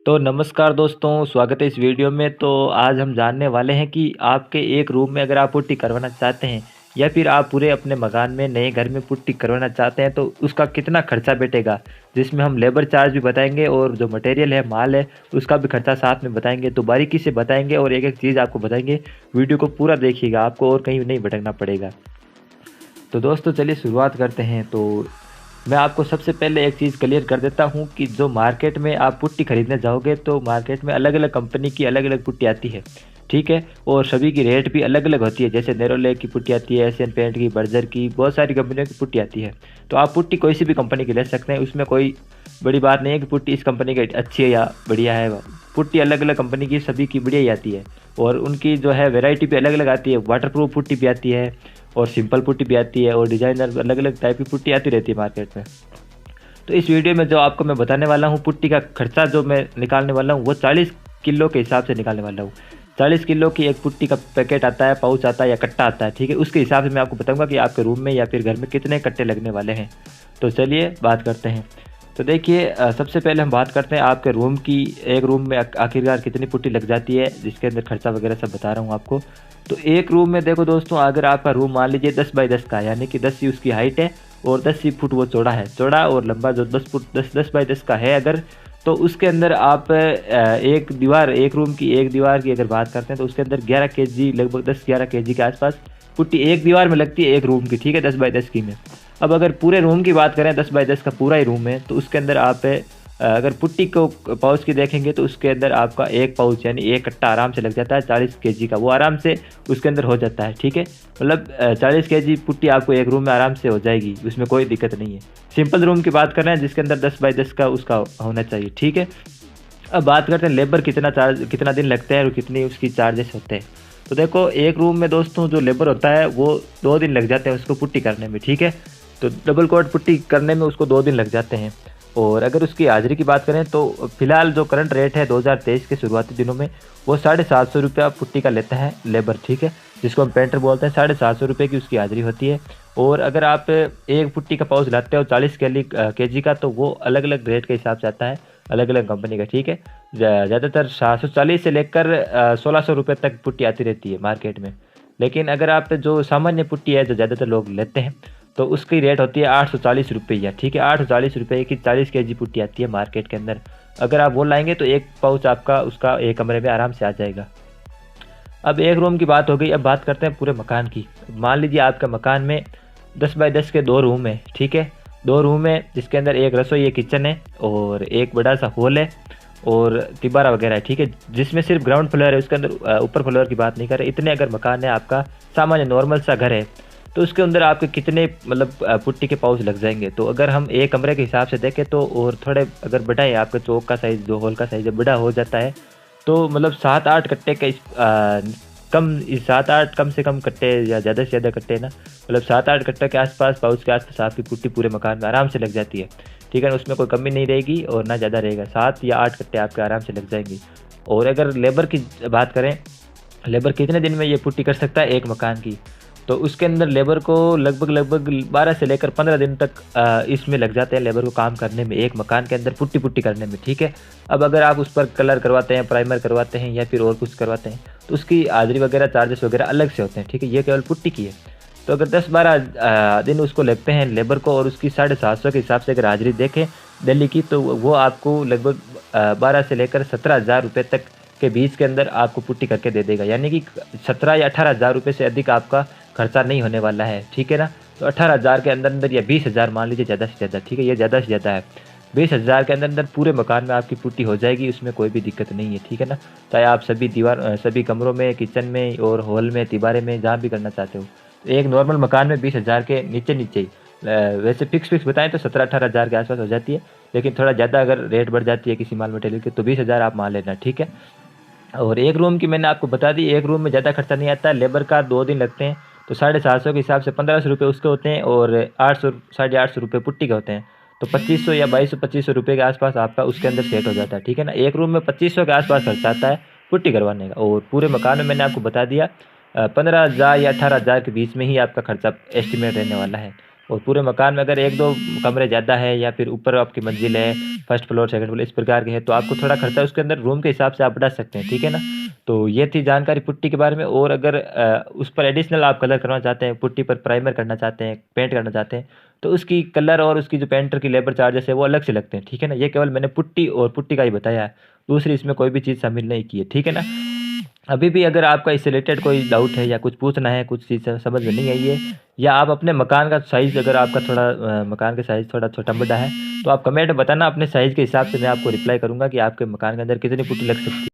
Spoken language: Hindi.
तो नमस्कार दोस्तों, स्वागत है इस वीडियो में। तो आज हम जानने वाले हैं कि आपके एक रूम में अगर आप पुट्टी करवाना चाहते हैं या फिर आप पूरे अपने मकान में नए घर में पुट्टी करवाना चाहते हैं तो उसका कितना खर्चा बैठेगा, जिसमें हम लेबर चार्ज भी बताएंगे और जो मटेरियल है, माल है, उसका भी खर्चा साथ में बताएंगे। तो बारीकी से बताएंगे और एक एक चीज़ आपको बताएंगे। वीडियो को पूरा देखिएगा, आपको और कहीं नहीं भटकना पड़ेगा। तो दोस्तों चलिए शुरुआत करते हैं। तो मैं आपको सबसे पहले एक चीज़ क्लियर कर देता हूँ कि जो मार्केट में आप पुट्टी खरीदने जाओगे तो मार्केट में अलग अलग कंपनी की अलग अलग पुट्टी आती है, ठीक है। और सभी की रेट भी अलग अलग होती है। जैसे नेरोलैक की पुट्टी आती है, एशियन पेंट की, बर्जर की, बहुत सारी कंपनियों की पुट्टी आती है। तो आप पुट्टी कोई सी भी कंपनी की ले सकते हैं, उसमें कोई बड़ी बात नहीं है कि पुट्टी इस कंपनी की अच्छी है या बढ़िया है। पुट्टी अलग अलग कंपनी की सभी की बढ़िया ही आती है और उनकी जो है वैरायटी भी अलग अलग आती है। वाटरप्रूफ पुट्टी भी आती है और सिंपल पुट्टी भी आती है और डिज़ाइनर अलग अलग टाइप की पुट्टी आती रहती है मार्केट में। तो इस वीडियो में जो आपको मैं बताने वाला हूँ, पुट्टी का खर्चा जो मैं निकालने वाला हूँ वो 40 किलो के हिसाब से निकालने वाला हूँ। 40 किलो की एक पुट्टी का पैकेट आता है, पाउच आता है या कट्टा आता है, ठीक है। उसके हिसाब से मैं आपको बताऊंगा कि आपके रूम में या फिर घर में कितने कट्टे लगने वाले हैं। तो चलिए बात करते हैं। तो देखिए, सबसे पहले हम बात करते हैं आपके रूम की। एक रूम में आखिरकार कितनी पुट्टी लग जाती है, जिसके अंदर खर्चा वगैरह सब बता रहा हूँ आपको। तो एक रूम में देखो दोस्तों, अगर आपका रूम मान लीजिए 10 बाई 10 का, यानी कि 10 ही उसकी हाइट है और 10 ही फुट वो चौड़ा है। चौड़ा और लंबा जो 10 फुट 10 बाई 10 का है अगर, तो उसके अंदर आप एक रूम की एक दीवार की अगर बात करते हैं तो उसके अंदर 11 केजी, लगभग 10-11 केजी के आसपास पुट्टी एक दीवार में लगती है, एक रूम की, ठीक है, 10 बाई 10 की में। अब अगर पूरे रूम की बात करें, 10 बाई 10 का पूरा ही रूम है, तो उसके अंदर आप अगर पुट्टी को पाउच की देखेंगे तो उसके अंदर आपका एक पाउच यानी एक कट्टा आराम से लग जाता है 40 केजी का। वो आराम से उसके अंदर हो जाता है, ठीक है। मतलब 40 केजी पुट्टी आपको एक रूम में आराम से हो जाएगी, उसमें कोई दिक्कत नहीं है। सिंपल रूम की बात कर रहे हैं जिसके अंदर 10 बाई 10 का उसका होना चाहिए, ठीक है। अब बात करते हैं लेबर कितना दिन लगते हैं और कितनी उसकी चार्जेस होते हैं। तो देखो, एक रूम में दोस्तों जो लेबर होता है वो 2 दिन लग जाते हैं उसको पुट्टी करने में, ठीक है। तो डबल कोट पुट्टी करने में उसको 2 दिन लग जाते हैं। और अगर उसकी हाजिरी की बात करें तो फिलहाल जो करंट रेट है 2023 के शुरुआती दिनों में वो 750 रुपया पुट्टी का लेता है लेबर, ठीक है, जिसको हम पेंटर बोलते हैं। 750 रुपये की उसकी हाजिरी होती है। और अगर आप एक पुट्टी का पाउच लाते हो 40 केजी का, तो वो अलग अलग रेट के हिसाब से आता है, अलग अलग कंपनी का, ठीक है। ज़्यादातर 740 से लेकर 1600 रुपये तक पुट्टी आती रहती है मार्केट में। लेकिन अगर आप जो सामान्य पुट्टी है जो ज़्यादातर लोग लेते हैं तो उसकी रेट होती है 840 रुपये, ठीक है। 840 रुपये की 40 केजी पुट्टी आती है मार्केट के अंदर। अगर आप वो लाएंगे तो एक पाउच आपका उसका एक कमरे में आराम से आ जाएगा। अब एक रूम की बात हो गई, अब बात करते हैं पूरे मकान की। मान लीजिए आपका मकान में 10 बाई 10 के 2 रूम है, ठीक है। 2 रूम है जिसके अंदर एक रसोई, एक किचन है और एक बड़ा सा हॉल है और तिबारा वगैरह है, ठीक है। जिसमें सिर्फ ग्राउंड फ्लोर है, उसके अंदर ऊपर फ्लोर की बात नहीं कर रहे। इतने अगर मकान है आपका, सामान्य नॉर्मल सा घर है, तो उसके अंदर आपके कितने मतलब पुट्टी के पाउच लग जाएंगे। तो अगर हम एक कमरे के हिसाब से देखें तो और थोड़े अगर बढ़ाएं, आपके चौक का साइज़, जो हॉल का साइज़ जब बड़ा हो जाता है तो मतलब 7-8 कट्टे का कम 7-8 कम से कम कट्टे या ज़्यादा से ज़्यादा कट्टे ना, मतलब 7-8 कट्टे के आसपास, पाउच के आसपास आपकी पुट्टी पूरे मकान में आराम से लग जाती है, ठीक है ना। उसमें कोई कमी नहीं रहेगी और ना ज़्यादा रहेगा। 7 या 8 कट्टे आपके आराम से लग जाएंगे। और अगर लेबर की बात करें, लेबर कितने दिन में ये पुट्टी कर सकता है एक मकान की, तो उसके अंदर लेबर को लगभग 12 से लेकर 15 दिन तक इसमें लग जाते हैं लेबर को काम करने में, एक मकान के अंदर पुट्टी करने में, ठीक है। अब अगर आप उस पर कलर करवाते हैं, प्राइमर करवाते हैं या फिर और कुछ करवाते हैं तो उसकी हाजिरी वगैरह, चार्जेस वगैरह अलग से होते हैं, ठीक है। ये केवल पुट्टी की है। तो अगर 10-12 दिन उसको लगते हैं लेबर को और उसकी 750 के हिसाब से अगर हाजिरी देखें दिल्ली की, तो वो आपको लगभग 12 से लेकर 17,000 रुपये तक के बीच के अंदर आपको पुट्टी करके दे देगा। यानी कि 17 या 18,000 रुपये से अधिक आपका खर्चा नहीं होने वाला है, ठीक है ना। तो 18,000 के अंदर अंदर या 20,000 मान लीजिए ज़्यादा से ज़्यादा, ठीक है, ये ज़्यादा से ज़्यादा है। 20,000 के अंदर अंदर पूरे मकान में आपकी पुट्टी हो जाएगी, उसमें कोई भी दिक्कत नहीं है, ठीक है ना। चाहे आप सभी कमरों में, किचन में और हॉल में, तिबारे में, जहाँ भी करना चाहते हो। तो एक नॉर्मल मकान में 20,000 के नीचे नीचे ही, वैसे फिक्स बताएं तो 17-18,000 के आसपास हो जाती है। लेकिन थोड़ा ज़्यादा अगर रेट बढ़ जाती है किसी माल मटेरियल की तो 20,000 आप मान लेना, ठीक है। और एक रूम की मैंने आपको बता दी, एक रूम में ज़्यादा खर्चा नहीं आता है। लेबर का 2 दिन लगते हैं तो 750 के हिसाब से 1500 रुपये उसके होते हैं और 800 850 रुपये पुट्टी के होते हैं। तो 2500 या 2200-2500 रुपये के आसपास आपका उसके अंदर सेट हो जाता है, ठीक है ना। एक रूम में 2500 के आसपास खर्चा आता है पुट्टी करवाने का। और पूरे मकान में मैंने आपको बता दिया 15,000 या 18,000 के बीच में ही आपका खर्चा एस्टिमेट रहने वाला है। और पूरे मकान में अगर 1-2 कमरे ज़्यादा है या फिर ऊपर आपकी मंजिल है, फर्स्ट फ्लोर, सेकंड फ्लोर इस प्रकार के हैं, तो आपको थोड़ा खर्चा उसके अंदर रूम के हिसाब से आप बढ़ा सकते हैं, ठीक है ना? तो ये थी जानकारी पुट्टी के बारे में। और अगर उस पर एडिशनल आप कलर करना चाहते हैं, पुट्टी पर प्राइमर करना चाहते हैं, पेंट करना चाहते हैं, तो उसकी कलर और उसकी जो पेंटर की लेबर चार्जेस है वो अलग से लगते हैं, ठीक है ना? ये केवल मैंने पुट्टी और पुट्टी का ही बताया है, दूसरी इसमें कोई भी चीज़ शामिल नहीं की है, ठीक है ना? अभी भी अगर आपका इससे रिलेटेड कोई डाउट है या कुछ पूछना है, कुछ चीज़ समझ में नहीं आई है, या आप अपने मकान का साइज़, अगर आपका थोड़ा मकान का साइज़ थोड़ा छोटा-बड़ा है, तो आप कमेंट में बताना, अपने साइज़ के हिसाब से मैं आपको रिप्लाई करूँगा कि आपके मकान के अंदर कितनी पुट्टी लग सकती है।